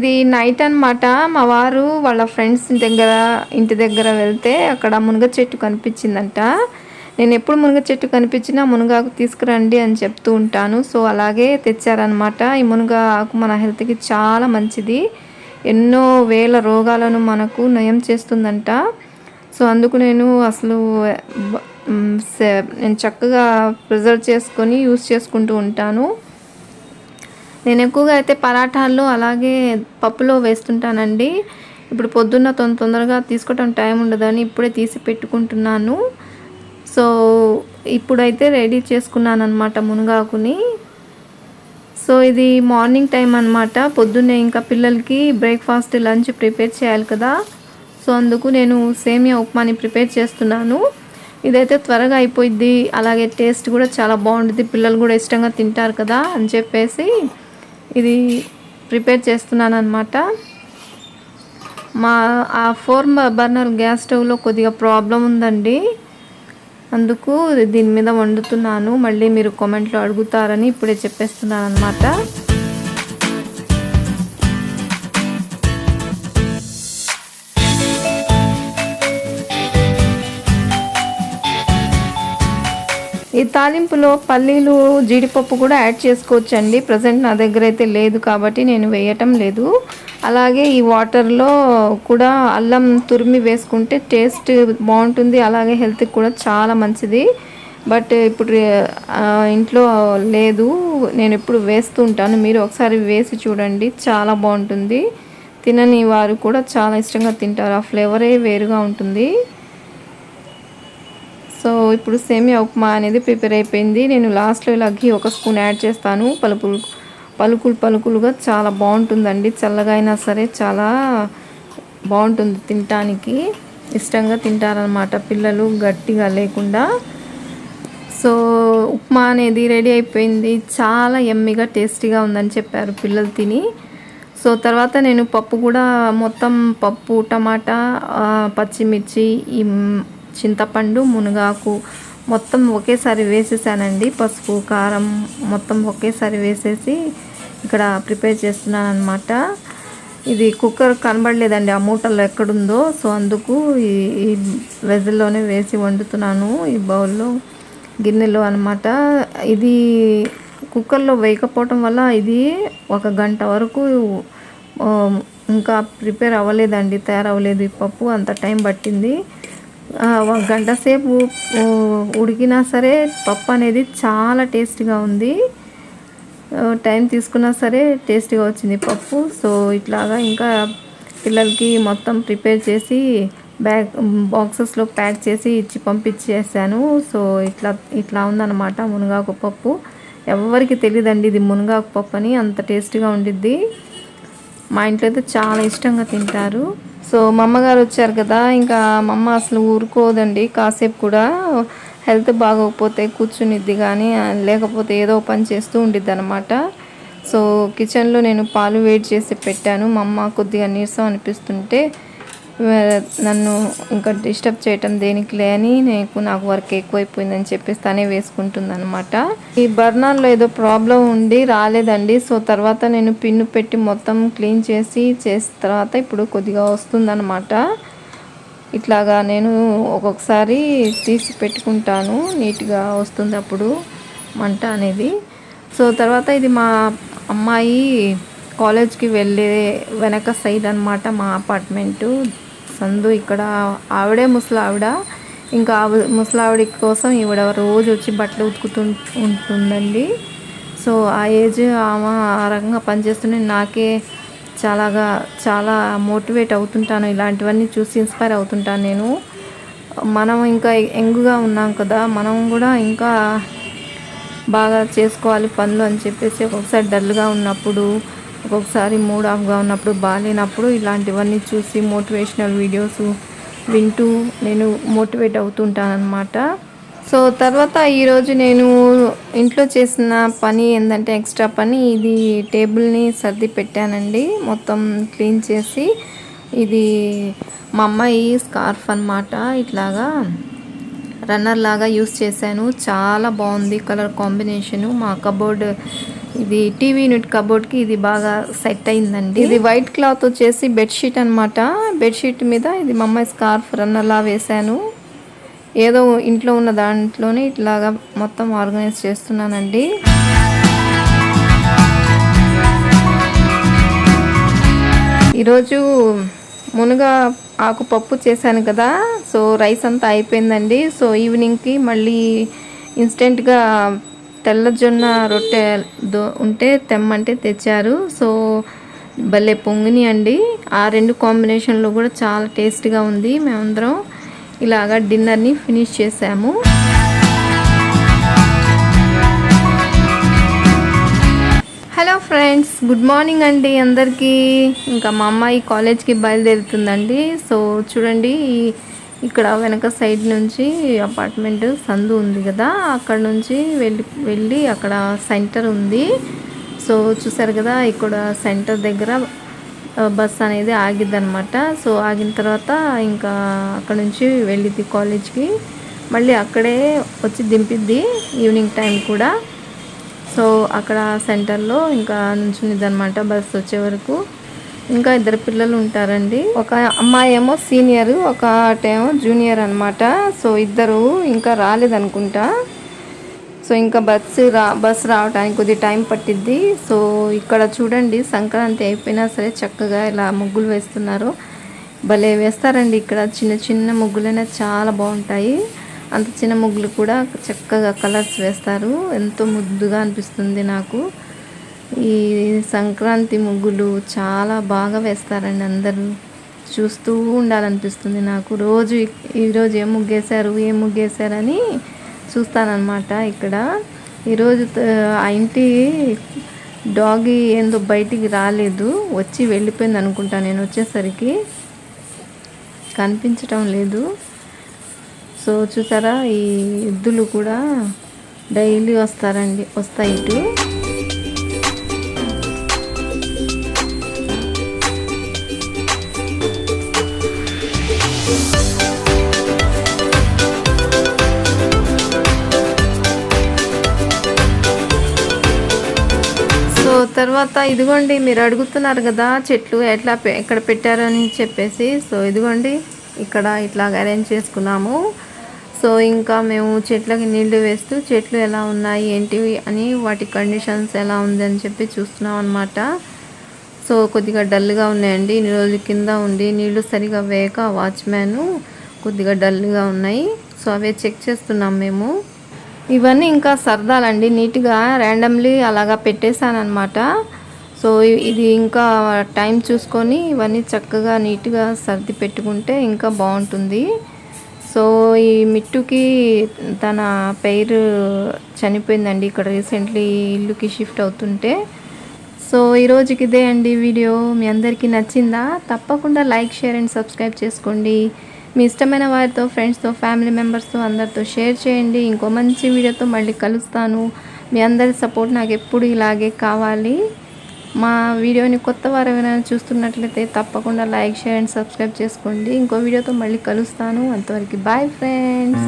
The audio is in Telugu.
ఇది నైట్ అన్నమాట. మా వారు వాళ్ళ ఫ్రెండ్స్ ఇంటి దగ్గర వెళ్తే అక్కడ మునగ చెట్టు కనిపించిందంట. నేను ఎప్పుడు మునగ చెట్టు కనిపించినా మునగాకు తీసుకురండి అని చెప్తూ ఉంటాను. సో అలాగే తెచ్చారనమాట. ఈ మునగ ఆకు మన హెల్త్కి చాలా మంచిది. ఎన్నో వేల రోగాలను మనకు నయం చేస్తుందంట. సో అందుకు నేను అసలు నేను చక్కగా ప్రిజర్వ్ చేసుకొని యూస్ చేసుకుంటూ ఉంటాను. నేను ఎక్కువగా అయితే పరాఠాల్లో అలాగే పప్పులో వేస్తుంటానండి. ఇప్పుడు పొద్దున్న తొందరగా తీసుకోవటం టైం ఉండదని ఇప్పుడే తీసి పెట్టుకుంటున్నాను. సో ఇప్పుడైతే రెడీ చేసుకున్నాను అనమాట మునగాకుని. సో ఇది మార్నింగ్ టైం అనమాట. పొద్దున్నే ఇంకా పిల్లలకి బ్రేక్ఫాస్ట్ లంచ్ ప్రిపేర్ చేయాలి కదా. సో అందుకు నేను సేమియా ఉప్మాని ప్రిపేర్ చేస్తున్నాను. ఇదైతే త్వరగా అయిపోయింది, అలాగే టేస్ట్ కూడా చాలా బాగుంటుంది, పిల్లలు కూడా ఇష్టంగా తింటారు కదా అని చెప్పేసి ఇది ప్రిపేర్ చేస్తున్నాను అనమాట. ఆ 4 బర్నర్ గ్యాస్ స్టవ్లో కొద్దిగా ప్రాబ్లం ఉందండి, అందుకు దీని మీద వండుతున్నాను. మళ్ళీ మీరు కామెంట్లో అడుగుతారని ఇప్పుడే చెప్పేస్తున్నాను అనమాట. ఈ తాలింపులో పల్లీలు జీడిపప్పు కూడా యాడ్ చేసుకోవచ్చండి. ప్రజెంట్ నా దగ్గర అయితే లేదు కాబట్టి నేను వేయటం లేదు. అలాగే ఈ వాటర్లో కూడా అల్లం తురిమి వేసుకుంటే టేస్ట్ బాగుంటుంది, అలాగే హెల్త్కి కూడా చాలా మంచిది. బట్ ఇప్పుడు ఇంట్లో లేదు, నేను ఎప్పుడు వేస్తూ ఉంటాను. మీరు ఒకసారి వేసి చూడండి, చాలా బాగుంటుంది. తినని వారు కూడా చాలా ఇష్టంగా తింటారు, ఆ ఫ్లేవరే వేరుగా ఉంటుంది. సో ఇప్పుడు సేమియా ఉప్మా అనేది ప్రిపేర్ అయిపోయింది. నేను లాస్ట్లో ఇలా ఘీ 1 స్పూన్ యాడ్ చేస్తాను. పలుకులుగా చాలా బాగుంటుందండి. చల్లగా అయినా సరే చాలా బాగుంటుంది, తినటానికి ఇష్టంగా తింటారనమాట పిల్లలు, గట్టిగా లేకుండా. సో ఉప్మా అనేది రెడీ అయిపోయింది. చాలా యమ్మీగా టేస్టీగా ఉందని చెప్పారు పిల్లలు తిని. సో తర్వాత నేను పప్పు కూడా మొత్తం పప్పు, టమాటా, పచ్చిమిర్చి, ఈ చింతపండు, మునగాకు మొత్తం ఒకేసారి వేసేసానండి. పసుపు, కారం మొత్తం ఒకేసారి వేసేసి ఇక్కడ ప్రిపేర్ చేస్తున్నాను అనమాట. ఇది కుక్కర్ కనబడలేదండి ఆ మూటల్లో ఎక్కడుందో. సో అందుకు ఈ వెజల్లోనే వేసి వండుతున్నాను, ఈ బౌల్లో గిన్నెలో అనమాట. ఇది కుక్కర్లో వేయకపోవటం వల్ల ఇది 1 గంట వరకు ఇంకా ప్రిపేర్ అవ్వలేదండి, తయారవ్వలేదు. ఈ పప్పు అంత టైం పట్టింది. 1 గంట సేపు ఉడికినా సరే పప్పు అనేది చాలా టేస్టీగా ఉంది. టైం తీసుకున్నా సరే టేస్టీగా వచ్చింది పప్పు. సో ఇట్లాగా ఇంకా పిల్లలకి మొత్తం ప్రిపేర్ చేసి బాక్సెస్లో ప్యాక్ చేసి ఇచ్చి పంపించేసాను. సో ఇట్లా ఉందన్నమాట మునగాకు పప్పు. ఎవరికి తెలియదండి ఇది మునగాకు పప్పు అని, అంత టేస్టీగా ఉండిద్ది. మా ఇంట్లో అయితే చాలా ఇష్టంగా తింటారు. సో మా అమ్మగారు వచ్చారు కదా, ఇంకా మా అమ్మ అసలు ఊరుకోదండి. కాసేపు కూడా హెల్త్ బాగోకపోతే కూర్చునిద్ది, కానీ లేకపోతే ఏదో పని చేస్తూ ఉండిద్ది అనమాట. సో కిచెన్లో నేను పాలు వేడి చేసి పెట్టాను. మా అమ్మ కొద్దిగా నీరసం అనిపిస్తుంటే నన్ను ఇంకా డిస్టర్బ్ చేయటం దేనికిలే అని నాకు వర్క్ ఎక్కువైపోయిందని చెప్పేసి తనే వేసుకుంటుంది అనమాట. ఈ బర్నర్లో ఏదో ప్రాబ్లం ఉండి రాలేదండి. సో తర్వాత నేను పిన్ను పెట్టి మొత్తం క్లీన్ చేసిన తర్వాత ఇప్పుడు కొద్దిగా వస్తుందన్నమాట. ఇట్లాగా నేను ఒక్కొక్కసారి తీసి పెట్టుకుంటాను, నీట్గా వస్తుంది అప్పుడు మంట అనేది. సో తర్వాత ఇది మా అమ్మాయి కాలేజ్కి వెళ్ళే వెనక సైడ్ అనమాట మా అపార్ట్మెంటు సందు. ఇక్కడ ఆవిడే ముసలావిడ, ఇంకా ముసలావిడ కోసం ఈవిడ రోజు వచ్చి బట్టలు ఉతుకుతూ ఉంటుందండి. సో ఆ ఏజ్ ఆమె ఆ రకంగా పనిచేస్తుంటే నాకే చాలా మోటివేట్ అవుతుంటాను. ఇలాంటివన్నీ చూసి ఇన్స్పైర్ అవుతుంటాను నేను. మనం ఇంకా యంగ్గా ఉన్నాం కదా, మనం కూడా ఇంకా బాగా చేసుకోవాలి పనులు అని చెప్పేసి ఒక్కొక్కసారి డల్గా ఉన్నప్పుడు, ఒక్కొక్కసారి మూడ్ ఆఫ్గా ఉన్నప్పుడు, బాగాలేనప్పుడు ఇలాంటివన్నీ చూసి మోటివేషనల్ వీడియోస్ వింటూ నేను మోటివేట్ అవుతుంటానన్నమాట. సో తర్వాత ఈరోజు నేను ఇంట్లో చేసిన పని ఏంటంటే ఎక్స్ట్రా పని, ఇది టేబుల్ని సర్ది పెట్టానండి మొత్తం క్లీన్ చేసి. ఇది మా అమ్మాయి స్కార్ఫ్ అన్నమాట, ఇట్లాగా రన్నర్ లాగా యూస్ చేశాను. చాలా బాగుంది కలర్ కాంబినేషను. మా కబోర్డ్ ఇది టీవీ యూనిట్ కబోర్డ్కి ఇది బాగా సెట్ అయిందండి. ఇది వైట్ క్లాత్ వచ్చేసి బెడ్షీట్ అనమాట. బెడ్షీట్ మీద ఇది మా అమ్మాయి స్కార్ఫ్ రన్నర్లా వేశాను. ఏదో ఇంట్లో ఉన్న దాంట్లోనే ఇట్లాగా మొత్తం ఆర్గనైజ్ చేస్తున్నానండి. ఈరోజు మునగ ఆకు పప్పు చేశాను కదా, సో రైస్ అంతా అయిపోయిందండి. సో ఈవినింగ్కి మళ్ళీ ఇన్స్టెంట్గా తెల్ల జొన్న రొట్టె ఉంటే తెమ్మంటే తెచ్చారు. సో భలే పొంగిని అండి. ఆ రెండు కాంబినేషన్లో కూడా చాలా టేస్ట్గా ఉంది. మేమందరం ఇలాగా డిన్నర్ని ఫినిష్ చేసాము. హలో ఫ్రెండ్స్, గుడ్ మార్నింగ్ అండి అందరికీ. ఇంకా మా అమ్మాయి కాలేజ్కి బయలుదేరుతుందండి. సో చూడండి, ఇక్కడ వెనక సైడ్ నుంచి అపార్ట్మెంట్ సందు ఉంది కదా, అక్కడ నుంచి వెళ్ళి అక్కడ సెంటర్ ఉంది. సో చూసారు కదా, ఇక్కడ సెంటర్ దగ్గర బస్ అనేది ఆగిద్ది అనమాట. సో ఆగిన తర్వాత ఇంకా అక్కడ నుంచి వెళ్ళిద్ది కాలేజ్కి. మళ్ళీ అక్కడే వచ్చి దింపిద్ది ఈవినింగ్ టైం కూడా. సో అక్కడ సెంటర్లో ఇంకా నుంచునిద్ది అనమాట బస్ వచ్చే వరకు. ఇంకా ఇద్దరు పిల్లలు ఉంటారండి. ఒక అమ్మాయి ఏమో సీనియర్, ఒకటేమో జూనియర్ అనమాట. సో ఇద్దరు ఇంకా రాలేదనుకుంటా. సో ఇంకా బస్సు రావడానికి కొద్ది టైం పట్టిద్ది. సో ఇక్కడ చూడండి, సంక్రాంతి అయిపోయినా సరే చక్కగా ఇలా ముగ్గులు వేస్తున్నారు. భలే వేస్తారండి ఇక్కడ. చిన్న చిన్న ముగ్గులైనా చాలా బాగుంటాయి. అంత చిన్న ముగ్గులు కూడా చక్కగా కలర్స్ వేస్తారు. ఎంతో ముద్దుగా అనిపిస్తుంది నాకు. ఈ సంక్రాంతి ముగ్గులు చాలా బాగా వేస్తారండి. అందరూ చూస్తూ ఉండాలనిపిస్తుంది నాకు. ఈరోజు ఏం ముగ్గేశారని చూస్తానన్నమాట. ఇక్కడ ఈరోజు ఆ ఇంటి డాగి ఏందో బయటికి రాలేదు, వచ్చి వెళ్ళిపోయింది అనుకుంటా. నేను వచ్చేసరికి కనిపించటం లేదు. సో చూసారా, ఈ ఎద్దులు కూడా డైలీ వస్తాయి ఇటు. తర్వాత ఇదిగోండి, మీరు అడుగుతున్నారు కదా చెట్లు ఎక్కడ పెట్టారని చెప్పేసి. సో ఇదిగోండి, ఇక్కడ ఇట్లా అరేంజ్ చేసుకున్నాము. సో ఇంకా మేము చెట్లకి నీళ్లు వేస్తూ చెట్లు ఎలా ఉన్నాయి ఏంటివి అని, వాటి కండిషన్స్ ఎలా ఉంది అని చెప్పి చూస్తున్నాం అనమాట. సో కొద్దిగా డల్గా ఉన్నాయండి. ఇన్ని రోజుల కింద ఉండి నీళ్లు సరిగా వేయక వాచ్మ్యాన్ కొద్దిగా డల్గా ఉన్నాయి. సో అవే చెక్ చేస్తున్నాం మేము. ఇవన్నీ ఇంకా సర్దాలండి, నీట్గా ర్యాండమ్లీ అలాగా పెట్టేశాను అనమాట. సో ఇది ఇంకా టైం చూసుకొని ఇవన్నీ చక్కగా నీట్గా సర్ది పెట్టుకుంటే ఇంకా బాగుంటుంది. సో ఈ మిట్టుకి తన పేరు చనిపోయిందండి ఇక్కడ రీసెంట్లీ ఇల్లుకి షిఫ్ట్ అవుతుంటే. సో ఈరోజుకి ఇదే అండి వీడియో. మీ అందరికీ నచ్చిందా? తప్పకుండా లైక్, షేర్ అండ్ సబ్స్క్రైబ్ చేసుకోండి. మీ ఇష్టమైన వారితో, ఫ్రెండ్స్తో, ఫ్యామిలీ మెంబర్స్తో అందరితో షేర్ చేయండి. ఇంకో మంచి వీడియోతో మళ్ళీ కలుస్తాను. మీ అందరి సపోర్ట్ నాకు ఎప్పుడు ఇలాగే కావాలి. మా వీడియోని కొత్త వారు ఎవరైనా చూస్తున్నట్లయితే తప్పకుండా లైక్, షేర్ అండ్ సబ్స్క్రైబ్ చేసుకోండి. ఇంకో వీడియోతో మళ్ళీ కలుస్తాను. అంతవరకు బాయ్ ఫ్రెండ్స్.